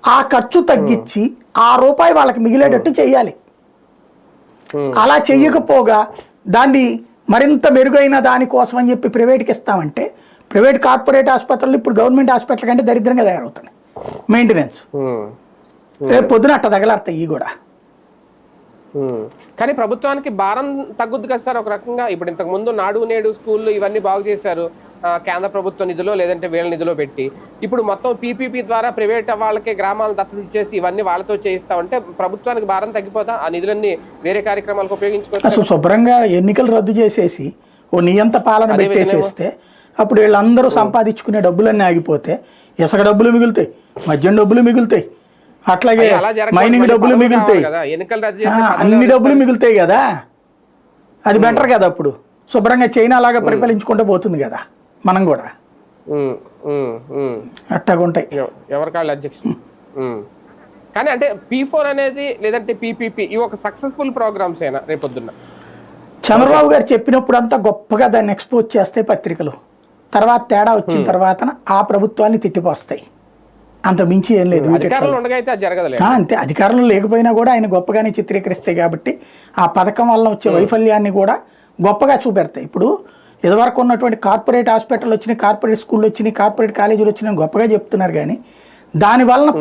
ఆ ఖర్చు తగ్గించి ఆ రూపాయి వాళ్ళకి మిగిలేటట్టు చేయాలి. అలా చెయ్యకపోగా దాన్ని మరింత మెరుగైన దానికోసం అని చెప్పి ప్రైవేట్కి ఇస్తామంటే ప్రైవేట్ కార్పొరేట్ ఆసుపత్రులు ఇప్పుడు గవర్నమెంట్ హాస్పిటల్ కంటే దరిద్రంగా తయారవుతున్నాయి మెయింటెనెన్స్. రేపు పొద్దున అట్ట తగలాడతాయి ఇవి కూడా. కానీ ప్రభుత్వానికి భారం తగ్గుద్ది కదా సార్ ఒక రకంగా. ఇప్పుడు ఇంతకు ముందు నాడు నేడు స్కూళ్ళు ఇవన్నీ బాగు చేశారు కేంద్ర ప్రభుత్వ నిధిలో లేదంటే వీళ్ళ నిధిలో పెట్టి. ఇప్పుడు మొత్తం పీపీపీ ద్వారా ప్రైవేట్ వాళ్ళకి గ్రామాలను దత్తత ఇచ్చేసి ఇవన్నీ వాళ్ళతో చేయిస్తా ఉంటే ప్రభుత్వానికి భారం తగ్గిపోతా, ఆ నిధులన్నీ వేరే కార్యక్రమాలకు ఉపయోగించుకోవచ్చు. అసలు శుభ్రంగా ఎన్నికలు రద్దు చేసేసి ఓ నియంత పాలన పెట్టేసేస్తే అప్పుడు వీళ్ళందరూ సంపాదించుకునే డబ్బులన్నీ ఆగిపోతే ఇసుక డబ్బులు మిగులుతాయి, మద్యం డబ్బులు మిగులుతాయి, అట్లాగే మైనింగ్ డబ్బులు మిగులుతాయి, అన్ని డబ్బులు మిగులుతాయి కదా. అది బెటర్ కదా. అప్పుడు శుభ్రంగా చైనా లాగా పరిపాలించుకుంటూ పోతుంది కదా మనం కూడా. అట్టాగుంటాయి ఎవరికాళ్ళు అధ్యక్షుడు. కానీ అంటే P4 అనేది లేదంటే పీపీపీ ఇవి ఒక సక్సెస్ఫుల్ ప్రోగ్రామ్స్ అయినా రేపొద్దున్న చంద్రబాబు గారు చెప్పినప్పుడు అంతా గొప్పగా దాన్ని ఎక్స్పోజ్ చేస్తాయి పత్రికలు. తర్వాత తేడా వచ్చిన తర్వాత ఆ ప్రభుత్వాన్ని తిట్టిపోస్తాయి. అంత మించి ఏం లేదు. అంతే, అధికారంలో లేకపోయినా కూడా ఆయన గొప్పగానే చిత్రీకరిస్తాయి కాబట్టి ఆ పథకం వల్ల వచ్చే వైఫల్యాన్ని కూడా గొప్పగా చూపెడతాయి. ఇప్పుడు ఇదివరకు ఉన్నటువంటి కార్పొరేట్ హాస్పిటల్ వచ్చినాయి, కార్పొరేట్ స్కూళ్ళు వచ్చినాయి, కార్పొరేట్ కాలేజీలు వచ్చినాయి గొప్పగా చెప్తున్నారు. కానీ దాని వలన